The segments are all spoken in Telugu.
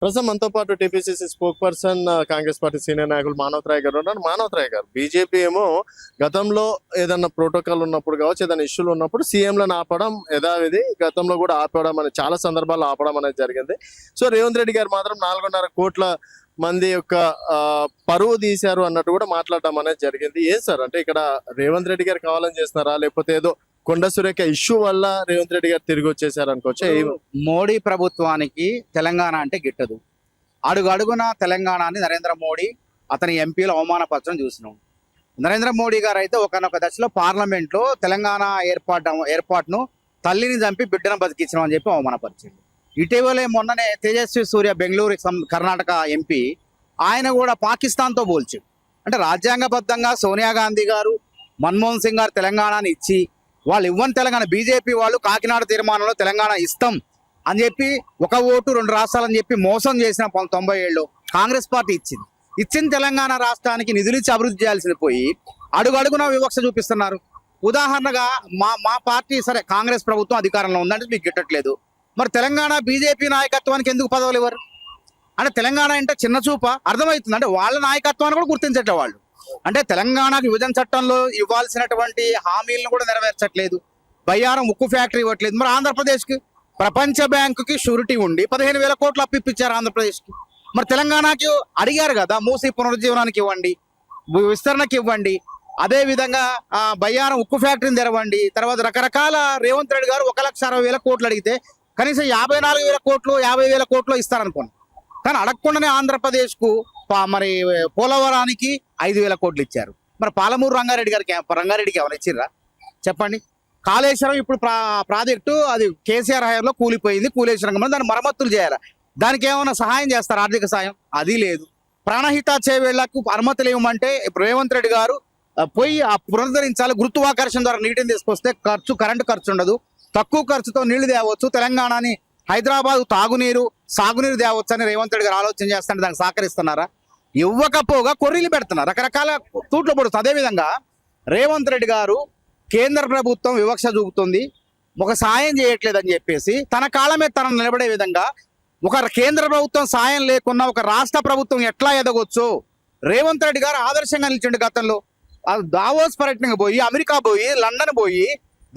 ప్రస్తుతం మనతో పాటు TPCC spoke person Congress party senior నాయకులు మానవతరాయ్ గారు ఉన్నారు. మానవతరాయ్ గారు, బీజేపీ ఏమో గతంలో ఏదన్నా ప్రోటోకాల్ ఉన్నప్పుడు కావచ్చు, ఏదైనా ఇష్యూలు ఉన్నప్పుడు సీఎంలను ఆపడం యథావిధి, గతంలో కూడా ఆపడం అనేది చాలా సందర్భాల్లో ఆపడం అనేది జరిగింది. సో రేవంత్ రెడ్డి గారు మాత్రం 4.5 కోట్ల మంది యొక్క పరువు తీశారు అన్నట్టు కూడా మాట్లాడడం అనేది జరిగింది. ఏం సార్, అంటే ఇక్కడ రేవంత్ రెడ్డి గారు కావాలని చేస్తున్నారా, లేకపోతే ఏదో కొండ సురేఖ ఇష్యూ వల్ల రేవంత్ రెడ్డి గారు తిరిగి వచ్చేసారు అనుకోవచ్చు? మోడీ ప్రభుత్వానికి తెలంగాణ అంటే గిట్టదు. అడుగున తెలంగాణని నరేంద్ర మోడీ అతని ఎంపీలు అవమానపరచడం చూసినాం. నరేంద్ర మోడీ గారు అయితే ఒకనొక దశలో పార్లమెంట్లో తెలంగాణ ఏర్పాటును తల్లిని చంపి బిడ్డను బతికించడం అని చెప్పి అవమానపరిచింది. ఇటీవలే మొన్ననే తేజస్వి సూర్య బెంగళూరు కర్ణాటక ఎంపీ, ఆయన కూడా పాకిస్తాన్తో పోల్చాడు. అంటే రాజ్యాంగబద్ధంగా సోనియా గాంధీ గారు, మన్మోహన్ సింగ్ గారు తెలంగాణని ఇచ్చి వాళ్ళు ఇవ్వని తెలంగాణ, బీజేపీ వాళ్ళు కాకినాడ తీర్మానంలో తెలంగాణ ఇస్తాం అని చెప్పి 1 ఓటు 2 రాష్ట్రాలని చెప్పి మోసం చేసిన 1997లో కాంగ్రెస్ పార్టీ ఇచ్చిన తెలంగాణ రాష్ట్రానికి నిధులు ఇచ్చి అభివృద్ధి చేయాల్సింది పోయి అడుగడుగున వివక్ష చూపిస్తున్నారు. ఉదాహరణగా మా పార్టీ సరే కాంగ్రెస్ ప్రభుత్వం అధికారంలో ఉందంటే మీకు గిట్టట్లేదు, మరి తెలంగాణ బీజేపీ నాయకత్వానికి ఎందుకు పదవులు ఇవ్వరు? అంటే తెలంగాణ అంటే చిన్న చూప అర్థమవుతుంది. అంటే వాళ్ళ నాయకత్వాన్ని కూడా గుర్తించట్లే వాళ్ళు. అంటే తెలంగాణకు విభజన చట్టంలో ఇవ్వాల్సినటువంటి హామీలను కూడా నెరవేర్చట్లేదు. బయ్యారం ఉక్కు ఫ్యాక్టరీ ఇవ్వట్లేదు. మరి ఆంధ్రప్రదేశ్కి ప్రపంచ బ్యాంకుకి షూరిటీ ఉండి 15,000 కోట్లు అప్పిప్పించారు ఆంధ్రప్రదేశ్కి. మరి తెలంగాణకి అడిగారు కదా, మూసి పునరుజ్జీవనానికి ఇవ్వండి, విస్తరణకి ఇవ్వండి, అదే విధంగా బయ్యారం ఉక్కు ఫ్యాక్టరీని తెరవండి. తర్వాత రకరకాల రేవంత్ రెడ్డి గారు 1,60,000 కోట్లు అడిగితే కనీసం 54,000 కోట్లు 50,000 కోట్లు ఇస్తారనుకోండి. కానీ అడగకుండానే ఆంధ్రప్రదేశ్కు మరి పోలవరానికి 5,000 కోట్లు ఇచ్చారు. మరి పాలమూరు రంగారెడ్డికి ఎవరు ఇచ్చిర్రా చెప్పండి? కాళేశ్వరం ఇప్పుడు ప్రాజెక్టు అది కేసీఆర్ హయాంలో కూలిపోయింది, కూలేశ్వరం దాన్ని మరమ్మతులు చేయాలి, దానికి ఏమైనా సహాయం చేస్తారు? ఆర్థిక సాయం అది లేదు. ప్రాణహిత చేవేళ్లకు అనుమతులు ఇవ్వమంటే ఇప్పుడు రేవంత్ రెడ్డి గారు పోయి పునరుద్ధరించాలి, గురుత్వాకర్షణ ద్వారా నీటిని తీసుకొస్తే కరెంటు ఖర్చు ఉండదు, తక్కువ ఖర్చుతో నీళ్లు తేవచ్చు, తెలంగాణని హైదరాబాద్ సాగునీరు తేవచ్చు అని రేవంత్ రెడ్డి గారు ఆలోచన చేస్తుంటే దానికి సహకరిస్తున్నారా? ఇవ్వకపోగా కొర్రీలు పెడుతున్నారు, రకరకాల తూట్లు పడుతుంది. అదేవిధంగా రేవంత్ రెడ్డి గారు కేంద్ర ప్రభుత్వం వివక్ష చూపుతుంది, ఒక సాయం చేయట్లేదని చెప్పేసి తన కాళ్ళ మీద తనను నిలబడే విధంగా ఒక కేంద్ర ప్రభుత్వం సాయం లేకున్నా ఒక రాష్ట్ర ప్రభుత్వం ఎట్లా ఎదగొచ్చు రేవంత్ రెడ్డి గారు ఆదర్శంగా నిలిచిండు. గతంలో దావోస్ పర్యటనకు పోయి, అమెరికా పోయి, లండన్ పోయి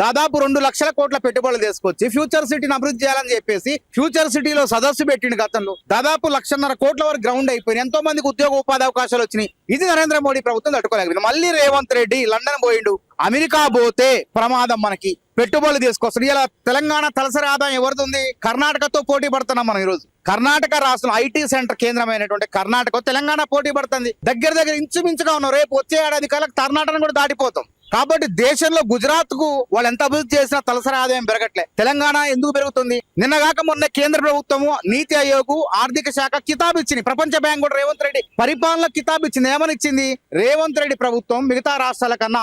దాదాపు 2 లక్షల కోట్ల పెట్టుబడులు తీసుకొచ్చి ఫ్యూచర్ సిటీని అభివృద్ధి చేయాలని చెప్పేసి ఫ్యూచర్ సిటీలో సదస్సు పెట్టిండు. గతంలో దాదాపు 1,50,000 కోట్ల వరకు గ్రౌండ్ అయిపోయింది, ఎంతో మందికి ఉద్యోగ ఉపాధి అవకాశాలు వచ్చినాయి. ఇది నరేంద్ర మోడీ ప్రభుత్వం తట్టుకోలేకపోయింది. మళ్ళీ రేవంత్ రెడ్డి లండన్ పోయిండు, అమెరికా పోతే ప్రమాదం, మనకి పెట్టుబడులు తీసుకొస్తారు. ఇలా తెలంగాణ తలసరి ఆదాయం ఎవరిది? కర్ణాటకతో పోటీ పడుతున్నాం మనం ఈరోజు. కర్ణాటక రాష్ట్రం ఐటీ సెంటర్ కేంద్రమైనటువంటి కర్ణాటక తెలంగాణ పోటీ పడుతుంది. దగ్గర ఇంచుమించుగా ఉన్నాం. రేపు వచ్చే ఏడాది కాలం కర్ణాటకను కూడా దాటిపోతాం. కాబట్టి దేశంలో గుజరాత్ కు వాళ్ళు ఎంత అభివృద్ధి చేసినా తలసరి ఆదాయం పెరగట్లే. తెలంగాణ ఎందుకు పెరుగుతుంది? నిన్నగాక మొన్న కేంద్ర ప్రభుత్వము నీతి ఆయోగ్ ఆర్థిక శాఖ కితాబ్ ఇచ్చింది, ప్రపంచ బ్యాంక్ కూడా రేవంత్ రెడ్డి పరిపాలన కితాబ్ ఇచ్చింది. ఏమని ఇచ్చింది? రేవంత్ రెడ్డి ప్రభుత్వం మిగతా రాష్ట్రాల కన్నా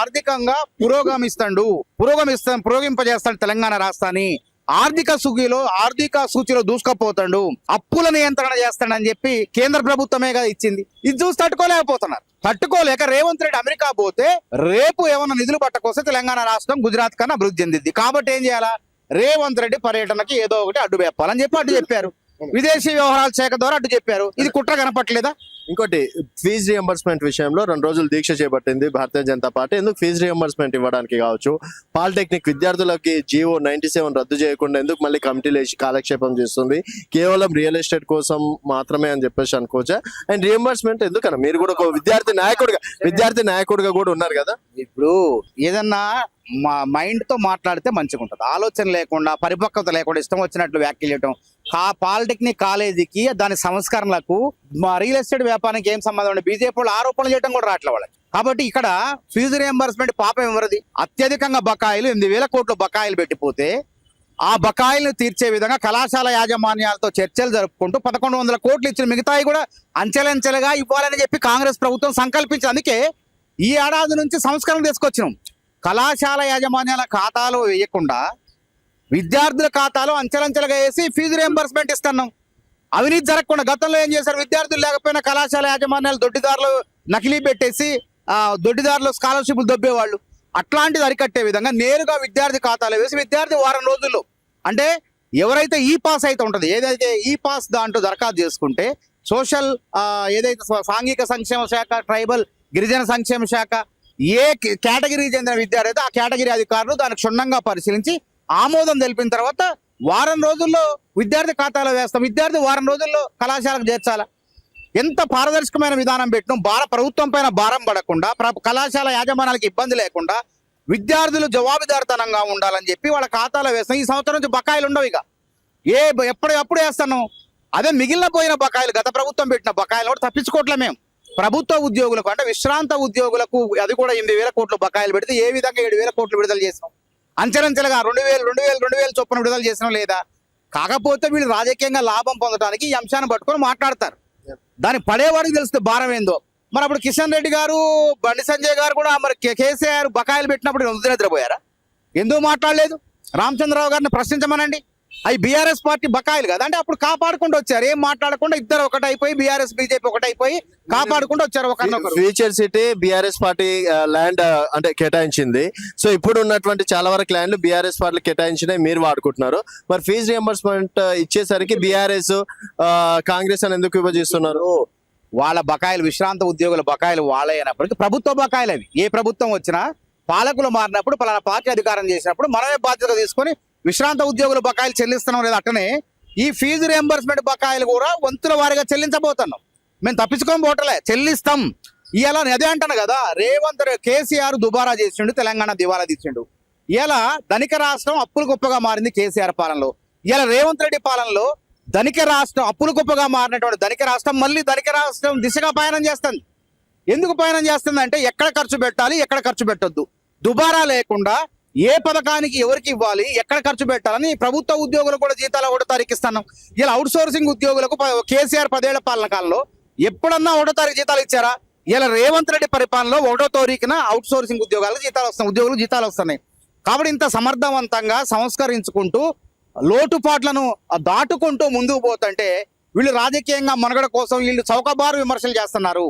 ఆర్థికంగా పురోగమింపజేస్తాడు తెలంగాణ రాష్ట్రాన్ని, ఆర్థిక సూచిలో దూసుకపోతాడు, అప్పుల నియంత్రణ చేస్తాడని చెప్పి కేంద్ర ప్రభుత్వమే కదా ఇచ్చింది. ఇది చూసి తట్టుకోలేక రేవంత్ రెడ్డి అమెరికా పోతే రేపు ఏమన్నా నిధులు పట్టకొస్తే తెలంగాణ రాష్ట్రం గుజరాత్ కన్నా అభివృద్ధి చెందింది. కాబట్టి ఏం చేయాలా? రేవంత్ రెడ్డి పర్యటనకి ఏదో ఒకటి అడ్డు చెప్పాలని చెప్పి అడ్డు చెప్పారు. విదేశీ వ్యవహారాల శాఖ ద్వారా అడ్డు చెప్పారు. ఇది కుట్ర కనపట్లేదా? ఇంకోటి, ఫీజు రియంబర్స్మెంట్ విషయంలో 2 రోజులు దీక్ష చేపట్టింది భారతీయ జనతా పార్టీ. ఎందుకు ఫీజు రియంబర్స్మెంట్ ఇవ్వడానికి కావచ్చు, పాలిటెక్నిక్ విద్యార్థులకి GO 97 రద్దు చేయకుండా ఎందుకు మళ్ళీ కమిటీలు వేసి కాలక్షేపం చేస్తుంది, కేవలం రియల్ ఎస్టేట్ కోసం మాత్రమే అని చెప్పేసి అనుకోవచ్చా? అండ్ రియంబర్స్మెంట్ ఎందుకన్నా? మీరు కూడా ఒక విద్యార్థి నాయకుడిగా కూడా ఉన్నారు కదా. ఇప్పుడు ఏదన్నా మైండ్ తో మాట్లాడితే మంచిగా ఉంటుంది, ఆలోచన లేకుండా పరిపక్వత లేకుండా ఇష్టం వచ్చినట్లు వ్యాఖ్యలు చేయటం. పాలిటెక్నిక్ కాలేజీకి దాని సంస్కరణలకు రియల్ ఎస్టేట్ వ్యాపారానికి ఏం సంబంధం ఉంది? బీజేపీ వాళ్ళు ఆరోపణలు చేయడం కూడా రావట్లే వాళ్ళకి. కాబట్టి ఇక్కడ ఫీజు రియంబర్స్మెంట్ పాపం ఎవరిది? అత్యధికంగా బకాయిలు 8,000 కోట్లు బకాయిలు పెట్టిపోతే ఆ బకాయిలను తీర్చే విధంగా కళాశాల యాజమాన్యాలతో చర్చలు జరుపుకుంటూ 1,100 కోట్లు ఇచ్చిన మిగతాయి కూడా అంచెలంచెలుగా ఇవ్వాలని చెప్పి కాంగ్రెస్ ప్రభుత్వం సంకల్పించింది. అందుకే ఈ ఏడాది నుంచి సంస్కరణ తీసుకొచ్చినాం. కళాశాల యాజమాన్యాల ఖాతాలో వేయకుండా విద్యార్థుల ఖాతాలో అంచెలంచెలుగా వేసి ఫీజు రియంబర్స్మెంట్ ఇస్తున్నాం. అవినీతి జరగకుండా గతంలో ఏం చేశారు? విద్యార్థులు లేకపోయినా కళాశాల యాజమాన్యాలు దొడ్డిదారులు నకిలీ పెట్టేసి దొడ్డిదారులు స్కాలర్షిప్లు దొబ్బేవాళ్ళు. అట్లాంటిది అరికట్టే విధంగా నేరుగా విద్యార్థి ఖాతాలో వేసి విద్యార్థి వారం రోజుల్లో, అంటే ఎవరైతే ఈ పాస్ అయితే ఉంటుంది, ఏదైతే ఈ పాస్ దాంట్లో దరఖాస్తు చేసుకుంటే సోషల్ ఏదైతే సాంఘిక సంక్షేమ శాఖ, ట్రైబల్ గిరిజన సంక్షేమ శాఖ ఏ కేటగిరీకి చెందిన విద్యార్థి అయితే ఆ కేటగిరీ అధికారులు దాన్ని క్షుణ్ణంగా పరిశీలించి ఆమోదం తెలిపిన తర్వాత వారం రోజుల్లో విద్యార్థి ఖాతాలో వేస్తాం. విద్యార్థి వారం రోజుల్లో కళాశాలకు చేర్చాలా? ఎంత పారదర్శకమైన విధానం పెట్టడం, ప్రభుత్వం పైన భారం పడకుండా, కళాశాల యాజమాన్యాలకు ఇబ్బంది లేకుండా విద్యార్థులు జవాబుదారితనంగా ఉండాలని చెప్పి వాళ్ళ ఖాతాలో వేస్తాం. ఈ సంవత్సరం నుంచి బకాయిలు ఉండవు. ఇక ఎప్పుడు వేస్తాను. అదే మిగిలిన పోయిన బకాయిలు, గత ప్రభుత్వం పెట్టిన బకాయిలు కూడా తప్పించుకోవట్లే మేము. ప్రభుత్వ ఉద్యోగులకు అంటే విశ్రాంత ఉద్యోగులకు అది కూడా 8,000 కోట్లు బకాయిలు పెడితే ఏ విధంగా 7,000 కోట్లు విడుదల చేసినాం. అంచెలంచెలుగా 2,000 చొప్పున విడుదల చేసినాం లేదా? కాకపోతే వీళ్ళు రాజకీయంగా లాభం పొందడానికి ఈ అంశాన్ని పట్టుకొని మాట్లాడతారు. దాన్ని పడేవాడికి తెలిస్తే భారం ఏందో. మరి అప్పుడు కిషన్ రెడ్డి గారు, బండి సంజయ్ గారు కూడా మరి కేసీఆర్ బకాయిలు పెట్టినప్పుడు నిద్రపోయారా? ఎందుకు మాట్లాడలేదు? రామచంద్రరావు గారిని ప్రశ్నించమనండి. అవి బీఆర్ఎస్ పార్టీ బకాయిలు కదా అంటే అప్పుడు కాపాడుకుంటూ వచ్చారు. ఏం మాట్లాడకుండా ఇద్దరు ఒకటైపోయి, బీఆర్ఎస్ బీజేపీ ఒకటైపోయి కాపాడుకుంటూ వచ్చారు ఒకరినొకరు. Future city BRS party land అంటే కేటాయించింది. సో ఇప్పుడు ఉన్నటువంటి చాలా వరకు ల్యాండ్లు బీఆర్ఎస్ పార్టీ కేటాయించినవి మీరు వాడుకుంటున్నారు. మరి ఫీజు రియంబర్స్మెంట్ ఇచ్చేసరికి బీఆర్ఎస్ కాంగ్రెస్ అని ఎందుకు విభజిస్తున్నారు? వాళ్ళ బకాయిలు, విశ్రాంత ఉద్యోగుల బకాయిలు వాళ్ళే అయినప్పటికీ ప్రభుత్వ బకాయిలు అవి. ఏ ప్రభుత్వం వచ్చినా పాలకులు మారినప్పుడు, పలానా పార్టీ అధికారం చేసినప్పుడు మనమే బాధ్యత తీసుకొని విశ్రాంత ఉద్యోగుల బకాయిలు చెల్లిస్తున్నాం లేదా? అట్టనే ఈ ఫీజు రియంబర్స్మెంట్ బకాయిలు కూడా వంతుల వారిగా చెల్లించబోతున్నాం. మేము తప్పించుకొని పోవట్లే, చెల్లిస్తాం. ఇలా అదే అంటాను కదా, కేసీఆర్ దుబారా చేసిండు, తెలంగాణ దివాలా తీసిండు. ఇలా ధనిక రాష్ట్రం అప్పులు గొప్పగా మారింది కేసీఆర్ పాలనలో. ఇలా రేవంత్ రెడ్డి పాలనలో ధనిక రాష్ట్రం, అప్పులు గొప్పగా మారినటువంటి ధనిక రాష్ట్రం మళ్ళీ ధనిక రాష్ట్రం దిశగా పయనం చేస్తుంది. ఎందుకు పయనం చేస్తుంది అంటే ఎక్కడ ఖర్చు పెట్టాలి, ఎక్కడ ఖర్చు పెట్టొద్దు, దుబారా లేకుండా ఏ పథకానికి ఎవరికి ఇవ్వాలి, ఎక్కడ ఖర్చు పెట్టాలని ప్రభుత్వ ఉద్యోగులకు కూడా జీతాలు 1వ తారీఖు ఇస్తున్నాం. ఇలా అవుట్ సోర్సింగ్ ఉద్యోగులకు కేసీఆర్ 10 ఏళ్ల పాలన కాలంలో ఎప్పుడన్నా 1వ తారీఖు జీతాలు ఇచ్చారా? ఇలా రేవంత్ రెడ్డి పరిపాలనలో 1వ తారీఖున అవుట్ సోర్సింగ్ ఉద్యోగులకు జీతాలు వస్తున్నాయి. కాబట్టి ఇంత సమర్థవంతంగా సంస్కరించుకుంటూ లోటుపాట్లను దాటుకుంటూ ముందుకు పోతుంటే వీళ్ళు రాజకీయంగా మనుగడ కోసం వీళ్ళు చౌకబారు విమర్శలు చేస్తున్నారు.